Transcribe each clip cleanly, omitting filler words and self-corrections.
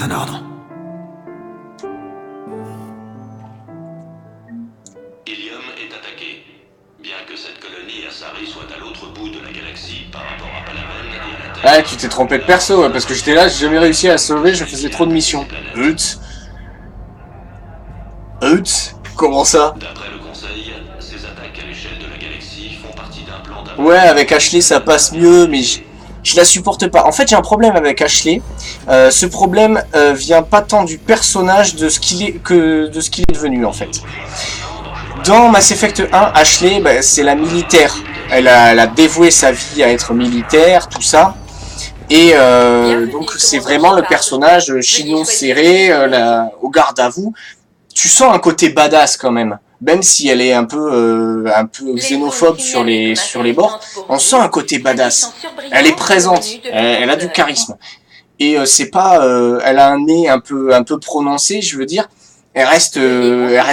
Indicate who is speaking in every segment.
Speaker 1: un ordre.
Speaker 2: Ilium est attaqué. Bien que cette colonie Asari soit à l'autre bout de la galaxie par rapport à Palaven et à la Terre...
Speaker 3: Ah, tu t'es trompé de perso, parce que j'étais là, j'ai jamais réussi à sauver, je faisais trop de missions. Comment ça?
Speaker 2: D'après le Conseil, ces attaques à l'échelle de la galaxie font partie d'un plan d'attaque.
Speaker 3: Ouais, avec Ashley ça passe mieux, mais je la supporte pas. En fait, j'ai un problème avec Ashley. Ce problème vient pas tant du personnage de ce qu'il est que de ce qu'il est devenu en fait. Dans Mass Effect 1, Ashley, bah, c'est la militaire. Elle a dévoué sa vie à être militaire, tout ça. Et donc c'est vraiment le personnage chignon serré, au garde à vous. Tu sens un côté badass quand même. Même si elle est un peu xénophobe sur les bords, on sent un côté badass. Elle est présente, elle a du charisme. Et c'est pas, elle a un nez un peu prononcé, je veux dire. Elle reste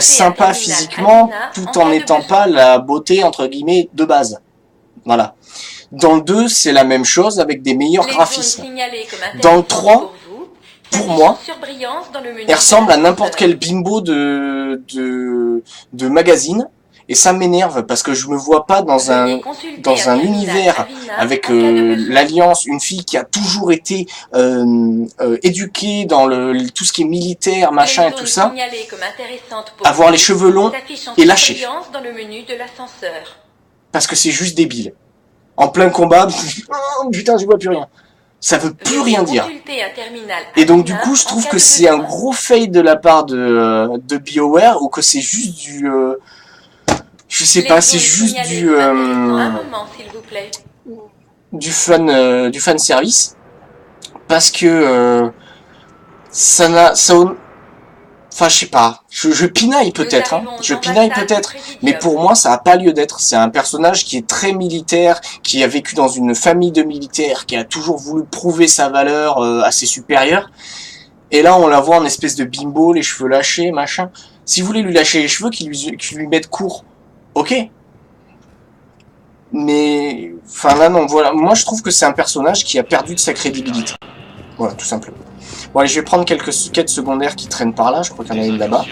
Speaker 3: sympa physiquement, tout en n'étant pas la beauté entre guillemets de base. Voilà. Dans le 2, c'est la même chose avec des meilleurs graphismes. Dans le 3, pour moi, elle ressemble à n'importe quel bimbo de magazine. Et ça m'énerve parce que je me vois pas dans un univers avec l'Alliance, une fille qui a toujours été éduquée dans tout ce qui est militaire, machin et tout ça, avoir les cheveux longs et lâcher. Parce que c'est juste débile. En plein combat, oh, putain, je vois plus rien. Ça veut plus rien dire. Et donc du coup, je trouve que c'est un gros fail de la part de BioWare, ou que c'est juste du... je sais pas, c'est juste du fan service, parce que enfin je sais pas, je pinaille peut-être, hein, mais pour moi ça a pas lieu d'être. C'est un personnage qui est très militaire, qui a vécu dans une famille de militaires, qui a toujours voulu prouver sa valeur à ses supérieurs, et là on la voit en espèce de bimbo, les cheveux lâchés, machin. Si vous voulez lui lâcher les cheveux, qu'il lui mette court, ok. Mais, enfin là non, voilà, moi je trouve que c'est un personnage qui a perdu de sa crédibilité. Voilà, tout simplement. Bon allez, je vais prendre quelques quêtes secondaires qui traînent par là, je crois qu'il y en a une là-bas.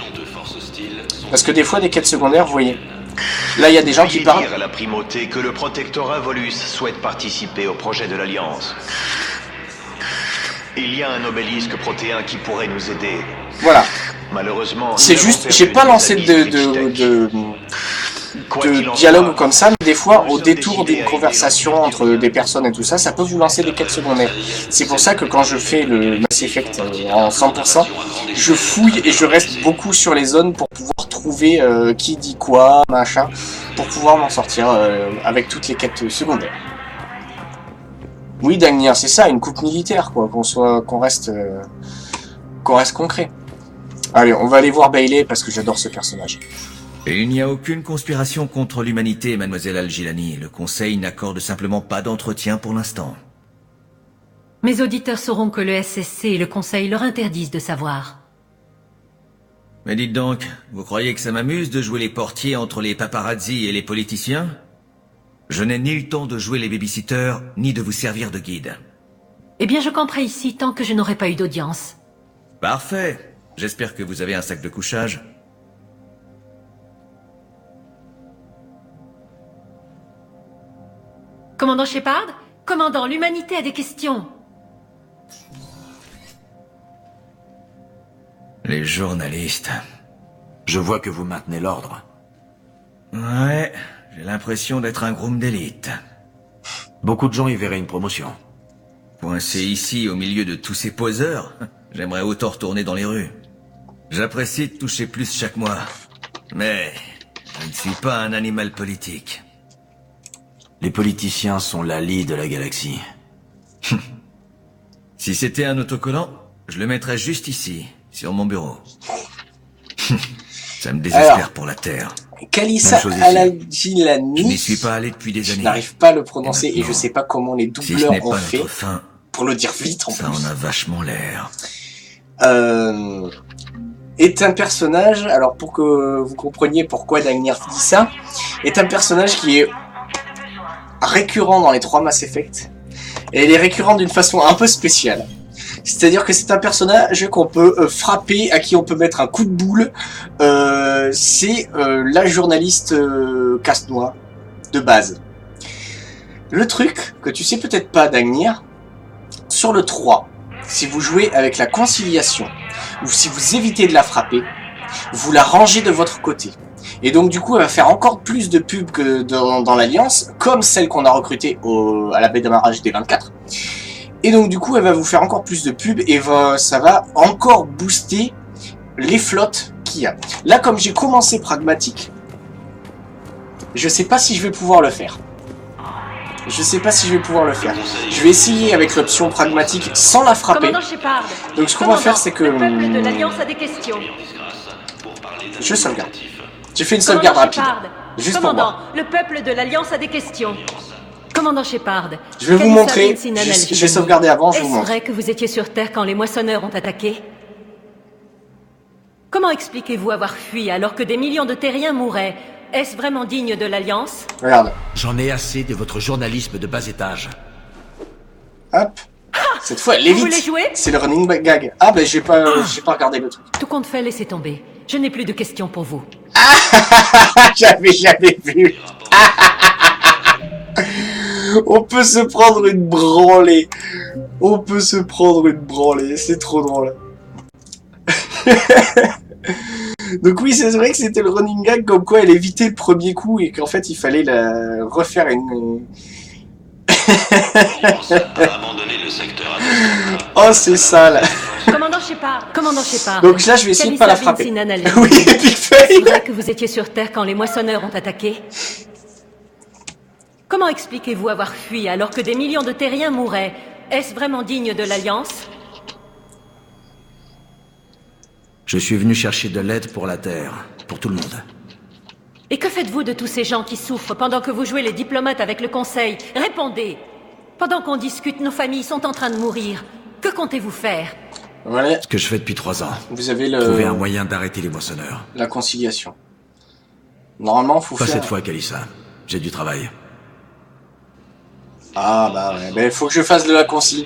Speaker 3: Parce que des fois, des quêtes secondaires, vous voyez, là il y a des gens qui parlent...
Speaker 4: dire à la primauté que le protectorat Volus souhaite participer au projet de l'Alliance. Il y a un obélisque protéin qui pourrait nous aider.
Speaker 3: Voilà.
Speaker 4: Malheureusement...
Speaker 3: C'est juste, j'ai pas lancé de dialogue comme ça, mais des fois, au détour d'une conversation entre des personnes et tout ça, ça peut vous lancer des quêtes secondaires. C'est pour ça que quand je fais le Mass Effect en 100%, je fouille et je reste beaucoup sur les zones pour pouvoir trouver qui dit quoi, machin, pour pouvoir m'en sortir avec toutes les quêtes secondaires. Oui, Dagnir, c'est ça, une coupe militaire, quoi, qu'on reste concret. Allez, on va aller voir Bailey parce que j'adore ce personnage.
Speaker 5: Et il n'y a aucune conspiration contre l'humanité, mademoiselle Al-Gilani. Le Conseil n'accorde simplement pas d'entretien pour l'instant.
Speaker 6: Mes auditeurs sauront que le SSC et le Conseil leur interdisent de savoir.
Speaker 5: Mais dites donc, vous croyez que ça m'amuse de jouer les portiers entre les paparazzi et les politiciens? Je n'ai ni le temps de jouer les babysitters, ni de vous servir de guide.
Speaker 6: Eh bien, je camperai ici tant que je n'aurai pas eu d'audience.
Speaker 5: Parfait. J'espère que vous avez un sac de couchage.
Speaker 6: Commandant Shepard? Commandant, l'humanité a des questions.
Speaker 5: Les journalistes.
Speaker 1: Je vois que vous maintenez l'ordre.
Speaker 5: Ouais, j'ai l'impression d'être un groom d'élite.
Speaker 1: Beaucoup de gens y verraient une promotion.
Speaker 5: Coincé ici au milieu de tous ces poseurs, j'aimerais autant retourner dans les rues. J'apprécie de toucher plus chaque mois. Mais je ne suis pas un animal politique.
Speaker 1: Les politiciens sont la lie de la galaxie.
Speaker 5: Si c'était un autocollant, je le mettrais juste ici, sur mon bureau. Ça me désespère pour la Terre.
Speaker 3: Kalissa Al-Gilani,
Speaker 5: je n'y suis pas allé depuis des années.
Speaker 3: Je n'arrive pas à le prononcer et je sais pas comment les doubleurs ont fait pour le dire vite en plus.
Speaker 5: Ça en a vachement l'air.
Speaker 3: Est un personnage, alors pour que vous compreniez pourquoi Dagnir dit ça, est un personnage qui est récurrent dans les 3 Mass Effect. Et il est récurrent d'une façon un peu spéciale. C'est-à-dire que c'est un personnage qu'on peut frapper, à qui on peut mettre un coup de boule. C'est la journaliste casse-noix de base. Le truc que tu sais peut-être pas, Dagnir, sur le 3, si vous jouez avec la conciliation, ou si vous évitez de la frapper, vous la rangez de votre côté. Et donc du coup, elle va faire encore plus de pubs que dans l'Alliance, comme celle qu'on a recrutée à la baie d'amarrage des 24. Et donc du coup, elle va vous faire encore plus de pubs et ça va encore booster les flottes qu'il y a. Là, comme j'ai commencé pragmatique, je sais pas si je vais pouvoir le faire. Je sais pas si je vais pouvoir le faire. Je vais essayer avec l'option pragmatique sans la frapper. Donc ce qu'on va faire, c'est que...
Speaker 6: Le peuple de l'Alliance a des questions.
Speaker 3: Je sauvegarde. J'ai fait une sauvegarde rapide. Juste pour
Speaker 6: Commandant,
Speaker 3: moi.
Speaker 6: le peuple de l'Alliance a des questions. Commandant Shepard.
Speaker 3: Je vais vous montrer. Je vais sauvegarder avant, je vous montre.
Speaker 6: Est-ce vrai que vous étiez sur Terre quand les moissonneurs ont attaqué? Comment expliquez-vous avoir fui alors que des millions de terriens mouraient? Est-ce vraiment digne de l'Alliance?
Speaker 3: Regarde.
Speaker 7: J'en ai assez de votre journalisme de bas étage.
Speaker 3: Hop. Cette fois, elle est
Speaker 6: Vous voulez
Speaker 3: vite.
Speaker 6: jouer?
Speaker 3: C'est le running gag. Ah, ben j'ai pas regardé le truc.
Speaker 6: Tout compte fait, laissez tomber. Je n'ai plus de questions pour vous.
Speaker 3: J'avais jamais vu. On peut se prendre une branlée. On peut se prendre une branlée. C'est trop drôle. Donc oui, c'est vrai que c'était le running gag comme quoi elle évitait le premier coup et qu'en fait il fallait la refaire une...
Speaker 2: L'Alliance a abandonné le secteur Atos.
Speaker 3: Oh, c'est sale.
Speaker 6: Commandant Shepard. Commandant Shepard.
Speaker 3: Donc là, je vais essayer de pas la frapper. Oui, Big
Speaker 6: C'est
Speaker 3: Fail.
Speaker 6: vrai que vous étiez sur Terre quand les moissonneurs ont attaqué? Comment expliquez-vous avoir fui alors que des millions de terriens mouraient? Est-ce vraiment digne de l'Alliance?
Speaker 7: Je suis venu chercher de l'aide pour la Terre, pour tout le monde.
Speaker 6: Et que faites-vous de tous ces gens qui souffrent pendant que vous jouez les diplomates avec le Conseil? Répondez! Pendant qu'on discute, nos familles sont en train de mourir. Que comptez-vous faire?
Speaker 3: Voilà,
Speaker 7: Ce que je fais depuis 3 ans.
Speaker 3: vous avez
Speaker 7: Trouver un moyen d'arrêter les moissonneurs.
Speaker 3: la conciliation. Normalement, faut
Speaker 7: Pas
Speaker 3: faire...
Speaker 7: cette fois, Kalissa. J'ai du travail.
Speaker 3: Ah bah ouais, ben faut que je fasse de la conci.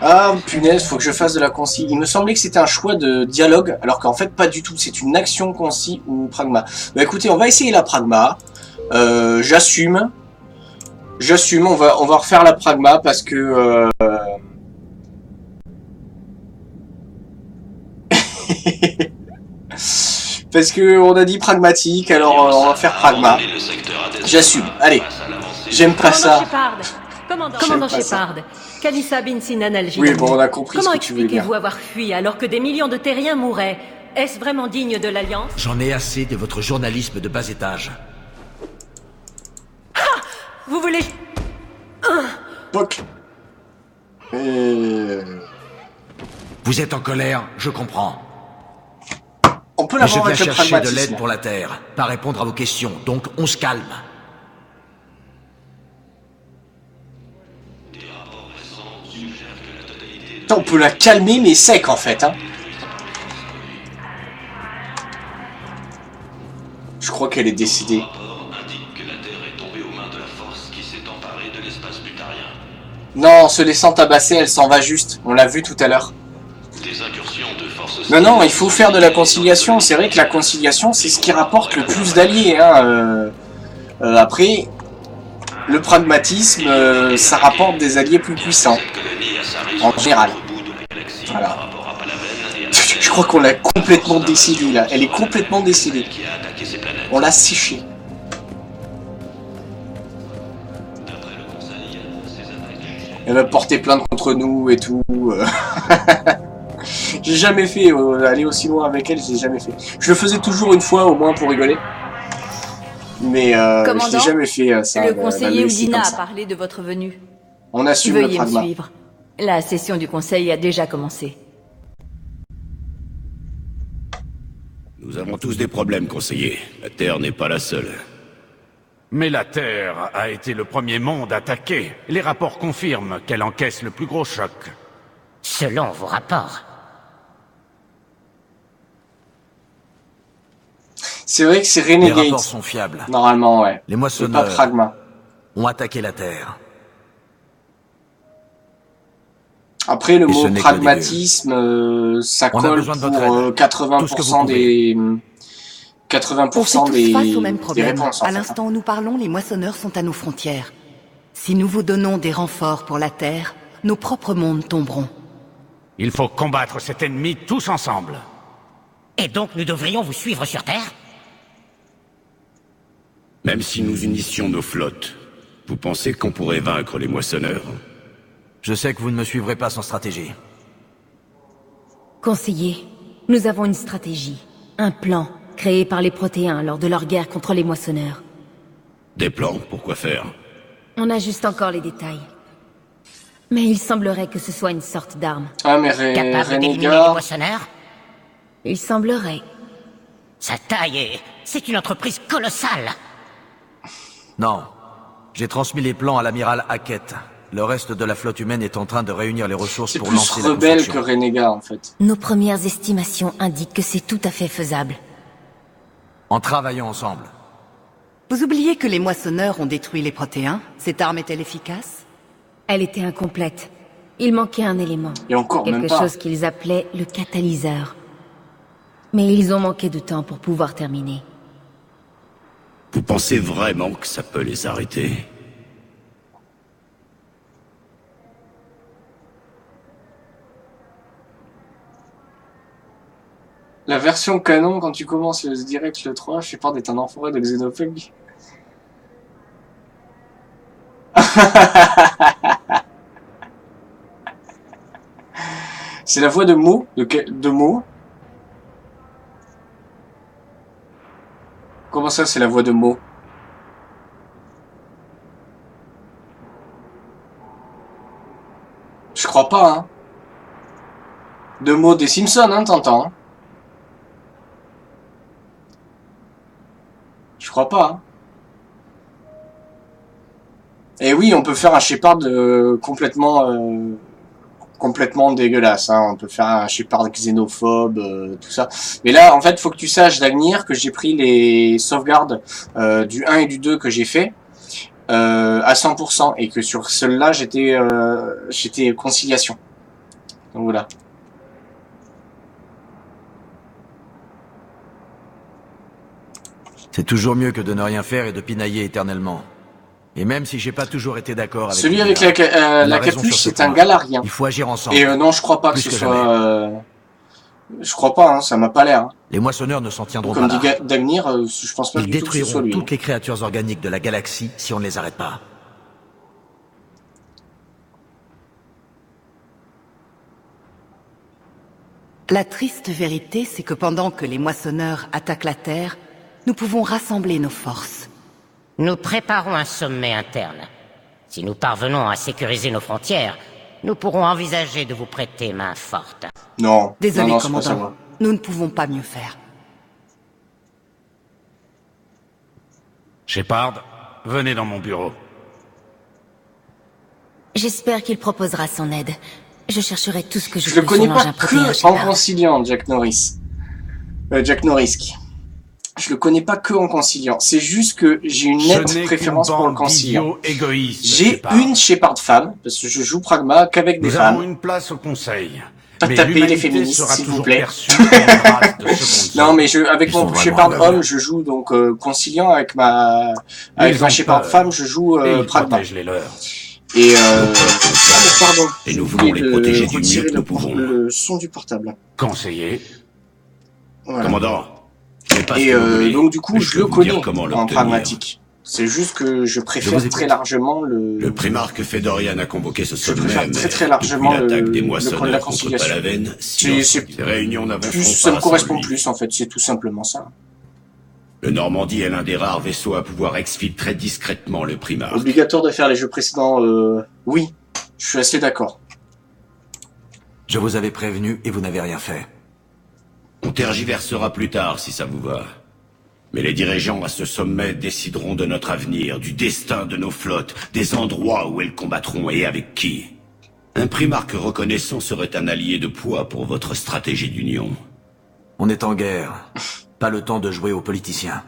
Speaker 3: Ah punaise, faut que je fasse de la conci. Il me semblait que c'était un choix de dialogue, alors qu'en fait pas du tout, c'est une action conci ou pragma. Bah écoutez, on va essayer la pragma. J'assume. J'assume, on va refaire la pragma parce que... parce que on a dit pragmatique, alors on va faire pragma. J'assume, allez. J'aime pas ça.
Speaker 6: Commandant Shepard. Kalissa bin Sinan al-Jilani.
Speaker 3: Oui, bon, on a compris
Speaker 6: Comment
Speaker 3: ce que tu voulais dire.
Speaker 6: expliquez-vous avoir fui alors que des millions de terriens mouraient? Est-ce vraiment digne de l'Alliance?
Speaker 7: J'en ai assez de votre journalisme de bas étage.
Speaker 6: Vous voulez...
Speaker 3: Poc.
Speaker 7: Vous êtes en colère, je comprends.
Speaker 3: On peut
Speaker 7: Mais je
Speaker 3: l'avoir
Speaker 7: viens
Speaker 3: avec le
Speaker 7: chercher de
Speaker 3: pragmatisme.
Speaker 7: l'aide pour la Terre, pas répondre à vos questions, donc on se calme.
Speaker 3: Putain, on peut la calmer, mais sec en fait. Hein. Je crois qu'elle est décédée.
Speaker 2: Le rapport indique que la Terre est tombée aux mains de la force qui s'est emparée de l'espace butarien.
Speaker 3: Non, en se laissant tabasser, elle s'en va juste. On l'a vu tout à l'heure.
Speaker 2: Des incursions de forces...
Speaker 3: Non, il faut faire de la conciliation. C'est vrai que la conciliation, c'est ce qui rapporte le plus d'alliés. Hein. Après, le pragmatisme, ça rapporte des alliés plus puissants. En général. Voilà. Je crois qu'on l'a complètement décédée là. Elle est complètement décédée. On l'a séchée. Elle va porter plainte contre nous et tout. J'ai jamais fait aller aussi loin avec elle, j'ai jamais fait. Je le faisais toujours une fois au moins pour rigoler. Mais je l'ai jamais fait ça.
Speaker 8: Le conseiller
Speaker 3: laisser
Speaker 8: Oudina
Speaker 3: comme
Speaker 8: a
Speaker 3: ça.
Speaker 8: parlé de votre venue.
Speaker 3: On assume le
Speaker 8: Veuillez me
Speaker 3: pragma.
Speaker 8: suivre. La session du conseil a déjà commencé.
Speaker 9: Nous avons tous des problèmes, conseiller. La Terre n'est pas la seule.
Speaker 10: Mais la Terre a été le premier monde attaqué. Les rapports confirment qu'elle encaisse le plus gros choc.
Speaker 11: Selon vos rapports.
Speaker 3: C'est vrai que c'est
Speaker 7: Les
Speaker 3: Renegade.
Speaker 7: rapports sont fiables.
Speaker 3: Normalement, ouais.
Speaker 7: Les
Speaker 3: C'est pas
Speaker 7: moissonneurs
Speaker 3: pragma.
Speaker 7: ont attaqué la Terre.
Speaker 3: Après, le
Speaker 7: Et ce
Speaker 3: mot
Speaker 7: n'est que
Speaker 3: pragmatisme, ça
Speaker 7: On a
Speaker 3: colle
Speaker 7: besoin de
Speaker 3: pour
Speaker 7: votre aide. Tout ce que vous
Speaker 3: 80% des...
Speaker 12: On fait
Speaker 3: 80%
Speaker 12: tous
Speaker 3: des,
Speaker 12: face au même
Speaker 3: des
Speaker 12: problème.
Speaker 3: réponses, en
Speaker 12: À
Speaker 3: fait.
Speaker 12: l'instant où nous parlons, les moissonneurs sont à nos frontières. Si nous vous donnons des renforts pour la Terre, nos propres mondes tomberont.
Speaker 10: Il faut combattre cet ennemi tous ensemble.
Speaker 11: Et donc nous devrions vous suivre sur Terre?
Speaker 9: Même si nous unissions nos flottes, vous pensez qu'on pourrait vaincre les moissonneurs?
Speaker 7: Je sais que vous ne me suivrez pas sans stratégie.
Speaker 13: Conseiller, nous avons une stratégie, un plan, créé par les Protéens lors de leur guerre contre les moissonneurs.
Speaker 9: Des plans, pour quoi faire?
Speaker 13: On ajuste encore les détails. Mais il semblerait que ce soit une sorte d'arme.
Speaker 3: Ah, mais
Speaker 11: Capable d'éliminer les
Speaker 3: Renégat...
Speaker 11: moissonneurs?
Speaker 13: Il semblerait.
Speaker 11: Sa taille c'est une entreprise colossale.
Speaker 7: Non. J'ai transmis les plans à l'amiral Hackett. Le reste de la flotte humaine est en train de réunir les ressources
Speaker 3: C'est
Speaker 7: pour
Speaker 3: plus
Speaker 7: lancer la
Speaker 3: rebelle que
Speaker 7: construction.
Speaker 3: Renégat, en fait.
Speaker 13: Nos premières estimations indiquent que c'est tout à fait faisable.
Speaker 7: En travaillant ensemble.
Speaker 12: Vous oubliez que les moissonneurs ont détruit les Protéens? Cette arme est-elle efficace?
Speaker 13: Elle était incomplète. Il manquait un élément.
Speaker 3: Et encore, même
Speaker 13: Quelque
Speaker 3: pas.
Speaker 13: chose qu'ils appelaient le catalyseur. Mais ils ont manqué de temps pour pouvoir terminer.
Speaker 9: Vous pensez vraiment que ça peut les arrêter?
Speaker 3: La version canon, quand tu commences le direct le 3, Shepard est un enfoiré de xénophobie. C'est la voix de Mo, de Mo. Comment ça, c'est la voix de Mo? Je crois pas, hein. De Mo des Simpsons, hein, t'entends, hein. Je crois pas, hein. Et oui, on peut faire un Shepard complètement dégueulasse, hein. On peut faire un Shepard xénophobe, tout ça. Mais là, en fait, faut que tu saches, Dagnir, que j'ai pris les sauvegardes du 1 et du 2 que j'ai fait à 100%, et que sur celle-là, j'étais conciliation. Donc voilà.
Speaker 7: C'est toujours mieux que de ne rien faire et de pinailler éternellement. Et même si j'ai pas toujours été d'accord avec...
Speaker 3: Celui avec la capuche, c'est un galarien.
Speaker 7: Il faut agir ensemble.
Speaker 3: Et non, je crois pas que ce soit... Je crois pas, hein, ça m'a pas l'air. Hein.
Speaker 7: Les moissonneurs ne s'en tiendront
Speaker 3: Comme
Speaker 7: pas
Speaker 3: dit
Speaker 7: là.
Speaker 3: Dagnir, je pense pas
Speaker 7: Ils
Speaker 3: du tout que ce soit
Speaker 7: détruiront
Speaker 3: lui.
Speaker 7: toutes les créatures organiques de la galaxie si on ne les arrête pas.
Speaker 12: La triste vérité, c'est que pendant que les moissonneurs attaquent la Terre, nous pouvons rassembler nos forces.
Speaker 11: Nous préparons un sommet interne. Si nous parvenons à sécuriser nos frontières, nous pourrons envisager de vous prêter main forte.
Speaker 3: Non.
Speaker 12: Désolé,
Speaker 3: non, c'est pas ça,
Speaker 12: commandant.
Speaker 3: moi.
Speaker 12: Nous ne pouvons pas mieux faire.
Speaker 10: Shepard, venez dans mon bureau.
Speaker 13: J'espère qu'il proposera son aide. Je chercherai tout ce que je
Speaker 3: Je le
Speaker 13: peux
Speaker 3: connais
Speaker 13: sur
Speaker 3: pas
Speaker 13: l'engin protéin
Speaker 3: que en
Speaker 13: Shepard.
Speaker 3: conciliant, Jack Norris. Jack Norrisk. Je le connais pas que en conciliant. C'est juste que j'ai une nette préférence pour le conciliant. J'ai une Shepard femme, parce que je joue Pragma qu'avec des
Speaker 10: Nous
Speaker 3: femmes.
Speaker 10: avons une place au conseil.
Speaker 3: Pas
Speaker 10: Mais
Speaker 3: taper les
Speaker 10: l'humanité
Speaker 3: féministes,
Speaker 10: sera
Speaker 3: s'il vous
Speaker 10: toujours
Speaker 3: plaît.
Speaker 10: perçue comme une race de seconde
Speaker 3: Non, mais avec
Speaker 10: Ils
Speaker 3: mon
Speaker 10: sont vraiment
Speaker 3: Shepard
Speaker 10: aveugles.
Speaker 3: homme, je joue donc conciliant, avec ma
Speaker 10: ont
Speaker 3: Shepard
Speaker 10: peur.
Speaker 3: femme, je joue
Speaker 10: Et ils
Speaker 3: Pragma.
Speaker 10: protègent les leurs.
Speaker 3: Et pardon.
Speaker 9: Et nous voulons les protéger du mieux
Speaker 3: retirer
Speaker 9: que nous pouvons.
Speaker 3: le son du portable.
Speaker 10: Conseiller.
Speaker 3: Voilà.
Speaker 9: Commandant, c'est pas ce
Speaker 3: Et
Speaker 9: que vous voulez,
Speaker 3: donc du coup,
Speaker 9: mais
Speaker 3: je
Speaker 9: peux
Speaker 3: le
Speaker 9: vous dire
Speaker 3: connais
Speaker 9: comment
Speaker 3: en
Speaker 9: l'obtenir.
Speaker 3: pragmatique. C'est juste que je préfère
Speaker 9: vous
Speaker 3: très
Speaker 9: écoute.
Speaker 3: largement le...
Speaker 9: Le primarque Fedorian a convoqué ce sommet,
Speaker 3: préfère
Speaker 9: mais
Speaker 3: très largement
Speaker 9: depuis l'attaque des
Speaker 3: le point de la
Speaker 9: moissonneurs contre
Speaker 3: conciliation.
Speaker 9: Palaven,
Speaker 3: C'est
Speaker 9: ces réunions n'avanceront
Speaker 3: plus,
Speaker 9: pas
Speaker 3: ça me
Speaker 9: sans
Speaker 3: correspond
Speaker 9: lui.
Speaker 3: plus en fait, c'est tout simplement ça.
Speaker 9: Le Normandie est l'un des rares vaisseaux à pouvoir exfiltrer discrètement le primarque.
Speaker 3: Obligatoire de faire les jeux précédents, oui, je suis assez d'accord.
Speaker 7: Je vous avais prévenu et vous n'avez rien fait.
Speaker 9: On tergiversera plus tard si ça vous va. Mais les dirigeants à ce sommet décideront de notre avenir, du destin de nos flottes, des endroits où elles combattront et avec qui. Un primarque reconnaissant serait un allié de poids pour votre stratégie d'union.
Speaker 7: On est en guerre. Pas le temps de jouer aux politiciens.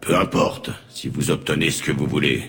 Speaker 9: Peu importe, si vous obtenez ce que vous voulez.